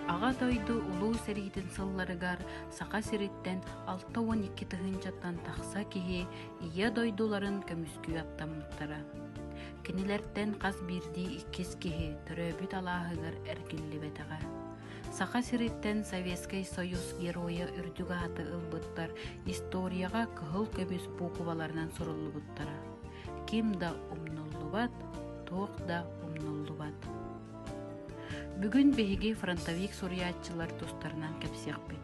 Аға дойду улуу серитин сылларыгар сақа сириттен 6-12 тыгынчаттан тақса кихи ия дойдуларын көмүскүү аттаммыттара. Кинилерден қаз бирди 2 кихи төрөбүт алаахыгар эркиллибетага. Сақа сириттен Советский Союз героя үрдүгааты ылбыттар историяға кыһыл көмүс букваларынан суруллубуттара. Ким да умнуллубат, тоқ да умнуллубат. Бүгін беги фронтовик сурьячылар тустарынан кепсекпит.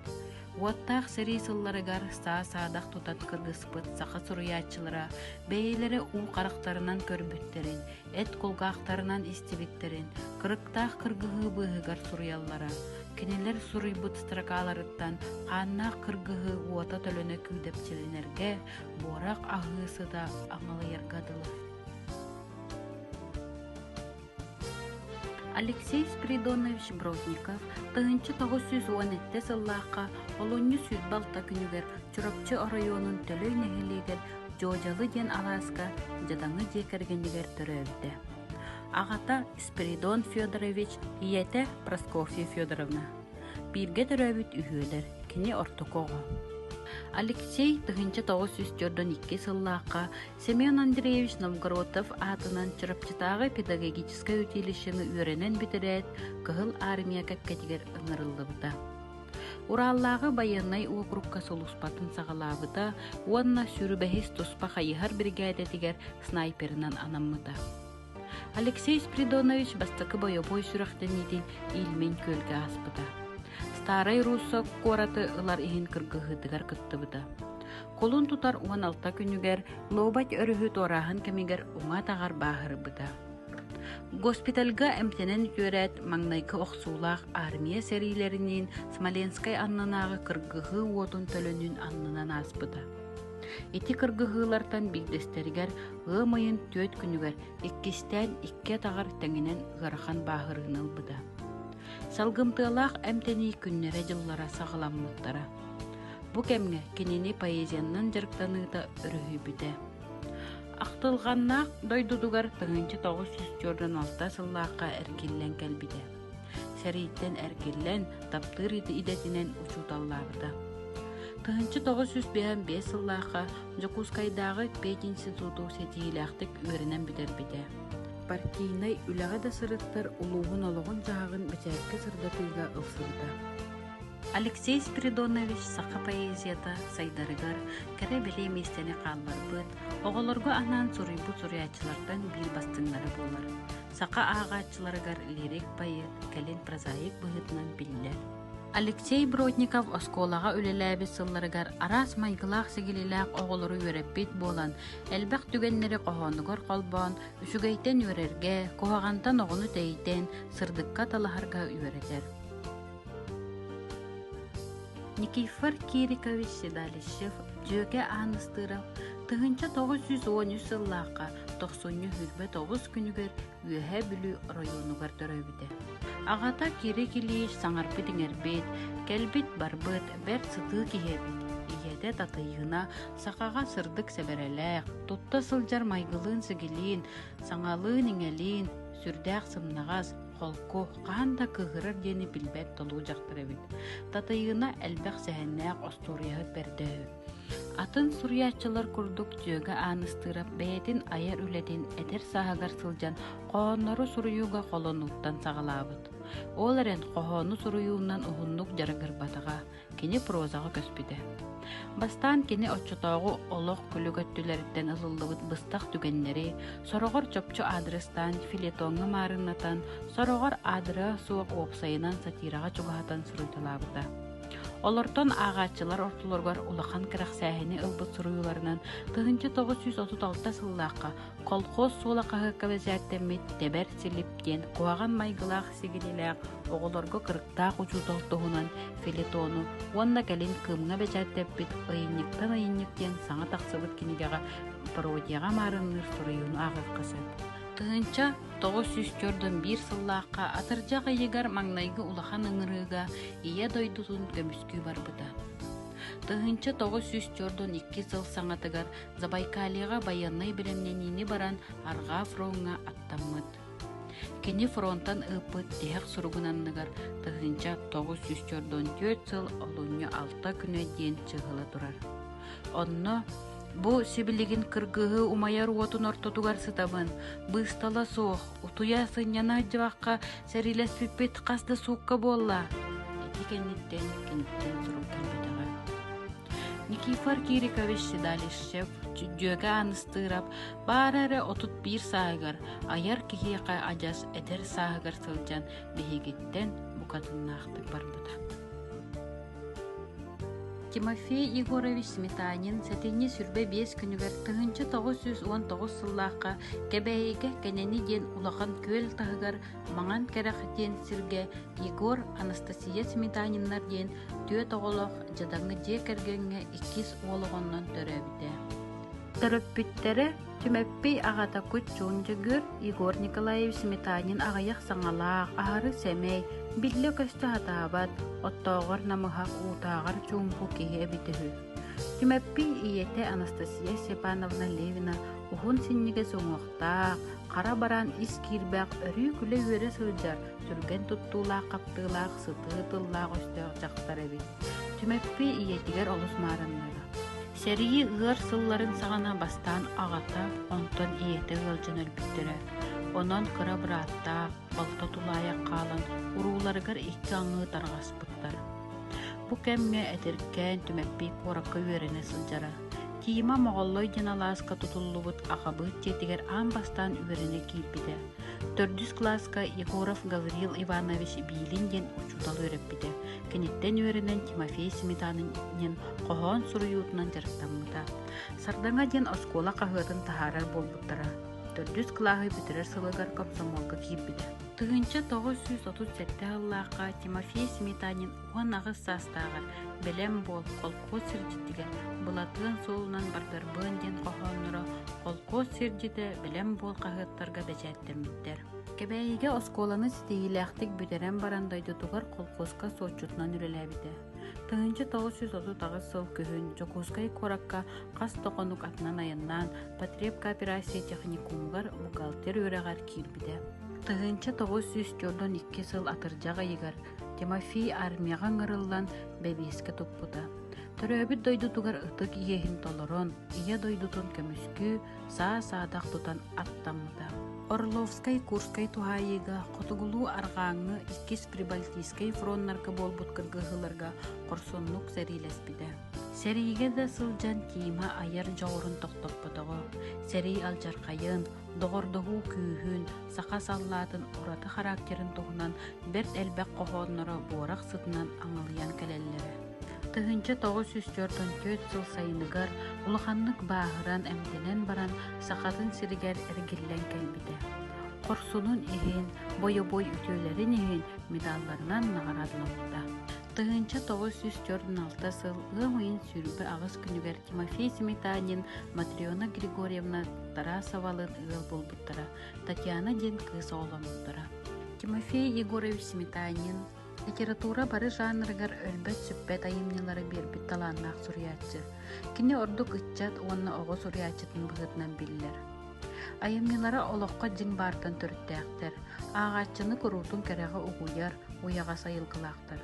Уаттақ сери сылларыгар саадақ тутан кыргыспыт сақа сурьячылара бейлері у қарақтарынан көрбүттерин, эт колгақтарынан истибиттерин, кырыктақ кыргығы быһыгар сурьяллара, кенелер суруйбут стракаларыттан қаннақ кыргығы уата төлөнө күйдепчеленерге, борақ ағысы да аңылы яргадылы. Алексей Спиридонович Бродников 1917 сыллааққа олонью сүйдбалта күнігер Чурапчы районун төлөй нехилигер Жожалы ден Аласка жадаңы жекергенігер төрөбді. Ағата Спиридон Федорович, иете Проскофья Федоровна. Бирге төрөбіт үйелер, кені ортокоға. Алексей 1942 сыллааққа Семен Андреевич Новгородов атынан Чурапчытағы педагогическое училищені үйренен бітірет кығыл армия кәпкетігер ыңырылдыбыда. Ураллағы военный округка солуспатын сағалабыда, онна сүрібәхес тұспа қайығар бригадетігер снайперінан анаммыда. Алексей Спиридонович бастықы бойобой сүрақтен еден илмен көлге аспыда. Старый руссо кораты ылар ихин кыргыһыдыгар кыттыбыда. Колун тутар 16 күнүгер лобать өрүһү тораһын кемигер уңа тагар баахырбыда. Госпитальга эмтенен көрәт маңнайкы оқсуулах армия серилеринин Смоленскай аннанагы кыргыһы уотун төлөнүн аннынан аспыда. Ити кыргыһылартан бигдестеригер ымайын 4 күнүгер 2-тен 2 тагар теңинен ырахан баахырынылбыда. Салгымтылақ әмтені күннері жыллара сағыламмыттара. Бұ кәмге кенені поэзияннан жарықтаныда үрігі бүді. Ақтылғаннақ дойдудугар 1946 сыллаққа әргеллен кәлбіді. Сәрейттен әргеллен таптыр иді идетінен ұчуталлабыда. 1955 сыллаққа Жокускайдағы Пет институту сетийләқтік өрінен бідер біді. Партийнай үләға да сырыттар улуғын олығын жағын бәчәркі сырдатыйға ұлсырда. Алексей Спиридонович сақа поэзията сайдарыгар кәрі біле местені қаллар бұд, оғылырғы анан сұруйбу сұруячылардан бір бастыңлары болар. Сақа ағатчыларыгар лирик байыт, кәлен прозаик бұғытынан білілер. Алексей Бродников осколаға үлеләбі сылларыгар арас майгылақ сигилиләқ оғылыры өреппет болан, әлбәқ түгеннері қоғанығыр қолбан, үшігейтен өрерге, қоғағантан оғыны тәйтен, сырдыққа талахарға өретер. Никифор Кирикович Седалищев жөке аныстырап, 1913 сыллаққа 90-9 күнігер үйе бүлі районугар төрөбіде. Ағата кире келейш саңарпы деңербет, кәлбет барбыт, бәр сыты кихебет. Иеде татыйына сақаға сырдық сәбәреләк, тотта сылжар майгылын сігілін, саңалын еңелін, сүрдәқ сымнағаз, қолко, қанда кығырыр дені білбәк толу жақтырабет. Татыйына әлбәқ сәхіннәқ осторияғы бәрді. Атын сурьячылар курдук жөгі аныстырап, бәйетін аяр үледен әдер сағағар сылжан қоғоннары суруюға қолонуттан сағалабыд. Ол әрен қоғону суруюнан ұғыннук жарығыр батыға, кені прозаға көспіді. Бастан кені отчутауғы олық күлігөттілерден ызылдыбыд быстақ түгеннері, сорогор чопчу адрестан филетоңы марынатан, сорогор адры суық опсайынан сатираға чуғатан сұруйтылабыда. Олортон ағатчылар ортылоргар улахан кірақ сәхіні ылбыт сұруюларынан 1936 сыллаққа колхоз солақағы кәвәзәттемет тәбәр сіліптен қуаған майгылақ сигілеләқ оғылорғы кырықтақ ұчутолтуғынан филетону, онна кәлін кымға бәжәттеппет айынниктен саңа тақсыбыт кенегеға пародияға марыныр сұруюны ағыз қысып. Тыгынча 941 сыллаққа атыржаға егар маңнайғы улахан ыңырыға ие дойдутун көміскүй барбыда. Тыгынча 942 сыл саңатыгар Забайкалиға баяннай білемненini баран арға фронға аттаммыд. Кини фронтан ыппыт теһек суругунанныгар тыгынча 944 сыл олунья 6 күнө диен чыгыла турар. Онно бу сибилигин кыргыһы умаяр уотун ортотугар сытабын, быстала суох, утуя сыньяна жабакка сәрилеспиппит касты суукка болла. Эти кенниттен сурук келбетега. Никифор Кирикович Седалищев жөге аныстырап, барары 31 саагар, аяр кихиэка ажас этер саагар сылжан бихигиттен букатыннаахтык барбыта. Тимофей Егорович Сметанин сәтенне сүрбе 5 күнігер тыгынчы 919 сыллаққа кәбәйеге кәнені ден улақан көл тағығар маңан кәрәқ ден сірге Егор Анастасия Сметаниннар ден төт оғылық жадаңы де кәргенге 2 олығыннан төрәбіде. Төрөппіттері Түмәппей ағата күт жонжыгыр Егор Николаевич Сметанин ағаяқ саңалақ, ағары сәмей, билле көсті атабат, оттоғыр намыхақ ұтағыр чумпу кейе бітігі. Түмәппей иеті Анастасия Степановна Левина ұғын сеннеге соңуқтақ, қара баран ис кирбәқ өрі күлі өрі сылжар, сүрген тұттулақ, қаптылақ, сытытыллақ өстіғ жақтар әбі. Түмәппей иетігер олыс марынныға. Сәрии ығар сылларын сағана бастан ағата, онтон иеті ғылжын өлбіттірі. Онон кыра бұратта, балта тулая қалан, уруларығар екі аңы тарғас бұттар. Бұ кәмме әтіркен түмәппей қорақы өріне сылжара. Тиима моғоллой жаналаска тутуллу бұт ағабыт жетігер ан бастан өріне кейпіді. 4 класска Егоров Гаврил Иванович Билинден учутал өреппіді. Кенеттен өрінен Тимофей Сметанинен қоған сұруютынан жарықтамыда. Сардаңа ден оскола қағытын тахарар болбуттара. 4 клағы бітірер сылығар комсомолға кейбіді. Тыгынча 937 ыллаққа Тимофей Сметанин оған ағыз састағыр, білем бол, қолқоз сіржеттігер, бұлатығын солынан бардарбын ден қоғаныры, қолқоз сіржеті білем бол қағыттарға бәжәттеміттер. Кәбәйіге осколаны сетейіләқтік бүдерен барандайды тұғар қолқозға соқчутынан үреләбіді. Тыгынча 930 сыл көхін Жокускай коракка қас тоқонук атынан айыннан потребка операция техникумғар бухгалтер өрәғар кирбіді. Тыгынча 942 сыл атыржаға егар Тимофей армияға ңырыллан бәбеске тұппыда. Төрөбіт дойду тугар ытык иехин толорон, ие дойдутун көмүскү, саа-саадақ тутан аттамыда. Орловскай Курскай тухайыга, Котугулу арғаңы иккис Прибалтийскай фроннарга болбут кыргыгыларга корсоннук сәрилеспиде. Сәрийге да сылжан киима аяр жаурын тоқтоппытығы. Сәрий алжарқайын, доғырдығы күйхін, сақа саллатын ураты характерін туғынан берт әлбәк қоғонлары борақ сытынан аңылыян кәлелері. Тыгынча 944 сыл сайыныгар улаханнык баахыран әмденен баран сақатын сиригер әргиллен кәлбіде. Корсунун ихин, бойы-бой үтөөлерин ихин медалларынан нағарадылымда. Тыгынча 946 сыл ымайын сүрбі ағыз күнігер Тимофей Сметанин Матриона Григорьевна Тарасовалын ығыл болбуттара, Татьяна ден кыз оғламыттара. Тимофей Егорович Сметанин литература бары жанрыгар өлбөт сүппет айымнелары бербит таланнақ сурьячы. Кини ордук ытчат онна оғы сурьячытын бұғытнан биллер. Айымнелары олоққа жин бартын түрттәқтер, ағатчыны күрутун кәрәғы уғуяр, уяға сайылғылақтыр.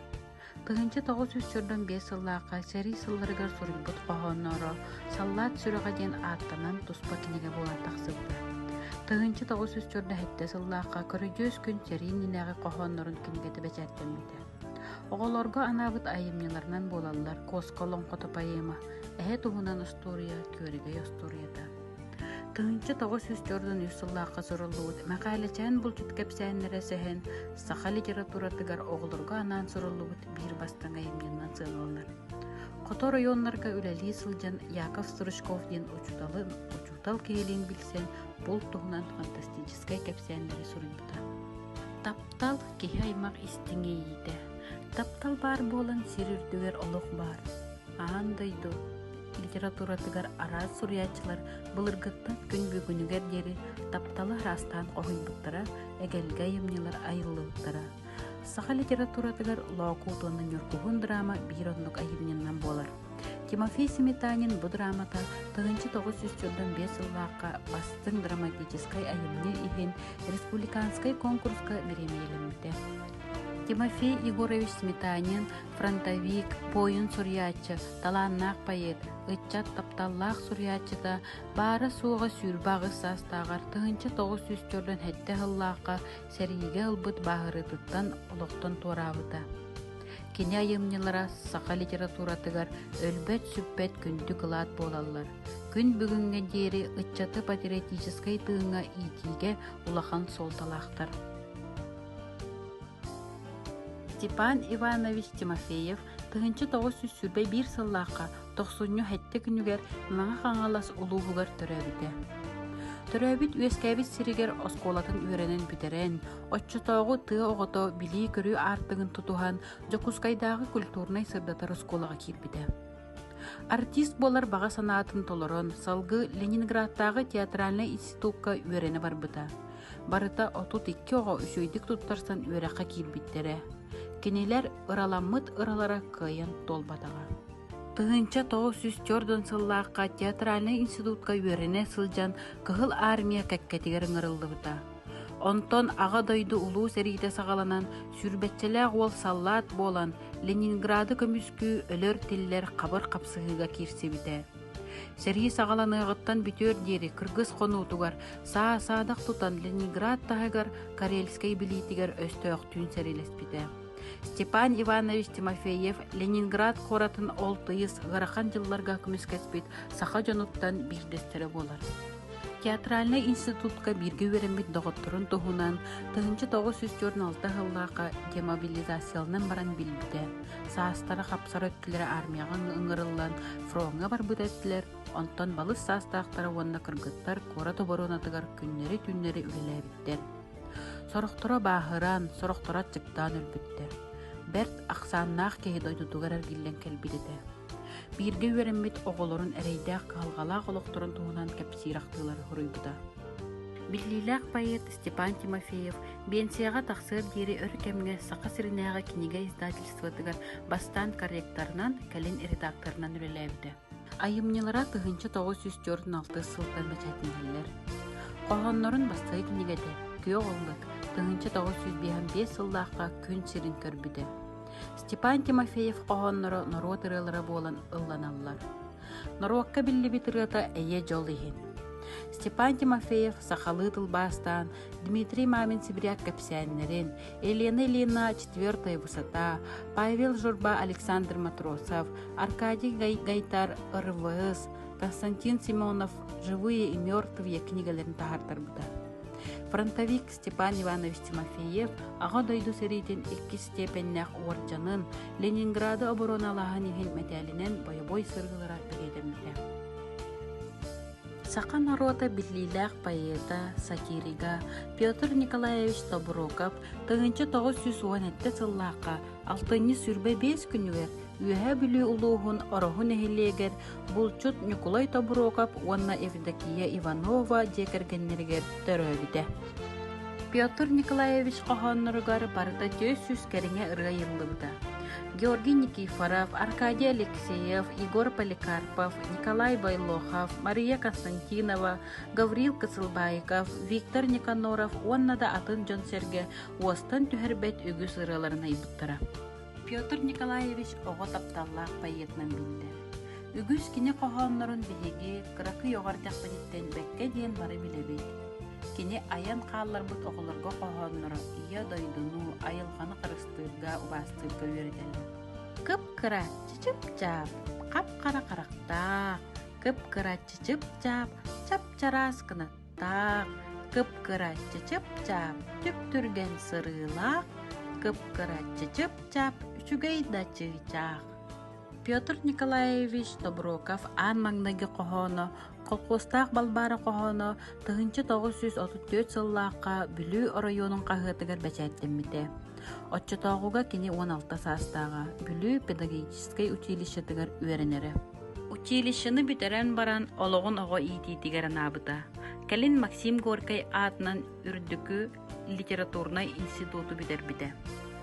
Тыгынча 945 сыллаққа сәрий сылларыгар сурылбыт қоғоннары, саллат сүріға ден аттанан туспа кенеге болан тақсылды. Тыгынча 904 сыллаққа көрігөз күн сәрий нинәғі қоғоннарын кенегеті бәчәттемейді. Оғылорға анабыт айымнеларынан болалар косколон қоты поэма, әхе туғынан история, көріге историята. Тыгынча 904 сыллаққа сұрылуыд, мәқәлечән бұл жүткәпсәнлері сәхен, сақа литературатыгар оғылорға анан сұрылуыд бір бастан айымнелынан сылғылар. Қото районларға үләли сылжан Яков Стручков ден учутал кейлен білсен, бұл туғынан фантастическай кәпсәнлері сұрылбыта. Таптал кеге аймақ истіңе ейді. Таптал бар болан сирүрдігер олық бар. Ағандайды. Литературатыгар араз сурьячылар бұлыргыттан күн бүгінігер дері тапталы растан қойбыттара, әгелге емнелер айылылықтара. Сақа литературатыгар лоокутуының үркуғын драма бір онлық айымненнен болар. Тимофей Сметанин бу драмата 1905 сыллааққа бастың драматическай айымны ихин республиканскай конкурска беремейлемді. Тимофей Егорович Сметанин фронтовик, бойын сурьячы, таланнақ поэт, ытчат тапталлақ сурьячыда бары суға сүрбағы састағар 1904 хетте хыллааққа сәріге ылбыт бағырытыттан олықтан туарабыда. Кене айымнылара сақа литературатыгар өлбәт сүппәт күнді кылат болалар. Күн бүгінге дері ытчаты патриотическай тыыңа итиге улахан солталақтар. Степан Иванович Тимофеев 1901 сыллаққа 90 хетте күнігер маңа қаңалас улуғығар төрәбіде. Төрәбіт өскәбіт сиригер осколатын өренен бүтерен, отчытауғы тыа оғыто білі көрі артығын тұтуған жокускайдағы культурнай сырдатар осколаға кирбіде. Артист болар баға санаатын толырын, салғы Ленинградтағы театральный институтқа өрені бар бұда. Барыта 32 оға үшөйдік тұттарсан өрәққа кирбіттері. Кенелер ыраламмыт ыралара кайын толбатаға. Тыгынча 904 сыллаққа театральный институтка өріне сылжан кығыл армия кәккетігер ыңырылды бұта. Онтон аға дойды улуу сәрейді сағаланан сүрбетчелі ол саллат болан Ленинграды көмүскү өлөр тиллер қабыр қапсығыға кирсе біде. Сәрей сағаланығыттан бүтер дері кыргыз қонуутугар саадақ тұтан Ленинград тағығар Карельскай билетігер өсті өқтүн сәрелес біде. Степан Иванович Тимофеев Ленинград қоратын ол тыйыз ғарақан жылларға күміскәспет сақа жануттан бірдестері болар. Театральный институтка бірге веремет доғыттырын тұхунан 1946 ғыллаға демобилизациялынан баран білбіде. Саастары қапсар өттілері армияған ұңырылан фронға бар бұдәттілер, онтан балыс саастақтары онына кыргыттар қора тоборунатығар күннері-түннері үлеләбіттер. Сорықтыра бағыран, сорықтыра чықтан үлбітті. Бәрт ақсаннақ кейі дойдудуғарар келден кәлбідеді. Бірге өріммет оғылырын әрейдәқ қалғалақ олықтырын туғынан кәпсирақтылары ғұрыйбыда. Біллиләқ поэт Степан Тимофеев бенсияға тақсыр дері өркемге сақа сірінәға кенеге издательствотығар бастан корректорынан кәлін редакторынан үреләбді. Айымнелара 1946 сылтан бәчәтінелер. Қоғанларын бастығы кенегеде көй оғылдық 1905 сыллаққа күн сирин көрбіді. Степан Тимофеев қоғанлары нору тырылары болан ылланалар. Норуаққа білі бітіріғата әйе жол ехен. Степан Тимофеев сақалы тылбастан, Дмитрий Мамин Сибиряк кәпсәнлерін, Елена Ильина 4-я высота, Павел Журба Александр Матросов, Аркадий Гайтар РВС, Константин Симонов «Живые и мертвые» книгаларын тағартар бұда. Фронтовик Степан Иванович Тимофеев аға дойду сәрейден 2 степеннәқ орджанын Ленинграды обороналағын ехен мәтәлінен бойы сырғылыра бігедемді. Сақа народа біллиләқ поэта, сатирига Петр Николаевич Табуроков 1917 сыллаққа 6-ны сүрбе 5 күнігер үйәе білі ұлуғын орығын әхелегер бұлчут Николай Табуроков онна Евдокия Иванова декергеннергер төрөбіде. Петр Николаевич қоғанырғар барыда 400 кәріңе ұрға елдігді. Георгий Никифоров, Аркадий Алексеев, Егор Поликарпов, Николай Байлохов, Мария Константинова, Гаврил Кысылбайков, Виктор Никаноров оннада атын жон серге уостан түхербет үгіз ыраларына айбыттыра. Петр Николаевич оғы тапталлақ пайетнан білді. Үгіз кіне қоғанларын бігеге қырақы yoğardақ бәдеттен бәкке дейін бары білебейді. Кене аян қаллар бұт оғыларға қоғанлары ия дойдыну айылғаны қырыстырға убастырға өрделі. Кып-қыра чичіп-чап, қап-қара қарақтақ, кып-қыра чичіп-чап, чап-чарас қынаттақ, кып-қыра чичіп-чап, түп-түрген сырылақ, кып-қыра чичіп-чап, үчігейда чыйчақ. Петр Николаевич Табуроков ан маңнағы қоғаны, Қолқостақ балбары қоғаны 1934 сыллаққа бүлі районын қағытығыр бәчәттімміде. Отчытауғыға кені 16 састаға бүлі педагогическай училищетігір өрінері. Училищені бүтерен баран олығын оғы ититігер набыда. Кәлін Максим Горкай атынан үрдікі литературный институты бүдер біде.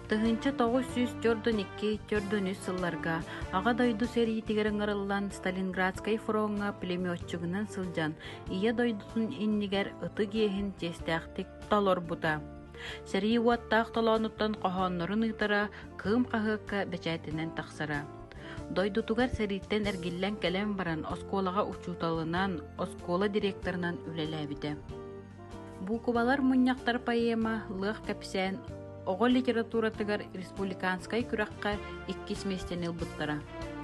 Тыһынча 942-43 сылларга ага дойду сериитигерин ырыллан Сталинградскай фронга пулеметчугунан сылжан ия дойдутун иннигер ыты киэхин тестяхтик толорбута. Сэрии уаттаах толоонуттан кохоннорун ытара кыым кахыакка бечайтинен тахсара. Дойдутугар серииттен эргиллен келем баран осколага учууталынан оскола директорунан үлелээбите. Бу кубалар муньяктар поэма лыах кэпсээн оҕо литературатыгар республиканскай күракка 2 местен ылбыттара.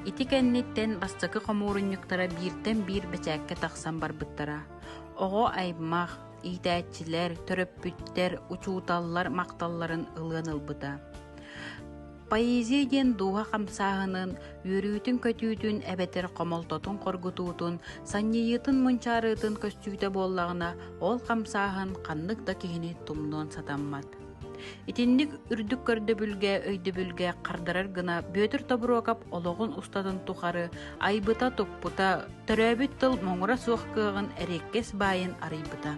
Ити кэнниттен бастакы комуурунньуктара бииртен биир бэчээкке тахсан барбыттара. Оҕо айбмах, иитээччилер, төрөппүттер, учууталлар макталларын ылыан ылбыта. Поэзия диэн дууха хамсааһынын, үөрүүтүн көтүүтүн эбетер комолтотун коргутуутун, саннийытын мунчаарыытын көстүүтэ буоллаҕына ол хамсааһын ханнык да киһини тумнуон сатаммат. Итинник үрдүк көрдөбүлгэ, өйдөбүлгэ кардарар гына бөтөр тобуруокап ологун устатын тухары, айбыта туппута, төрөбүт тыл моңура суохкыагын эреккес баайын арыйбыта.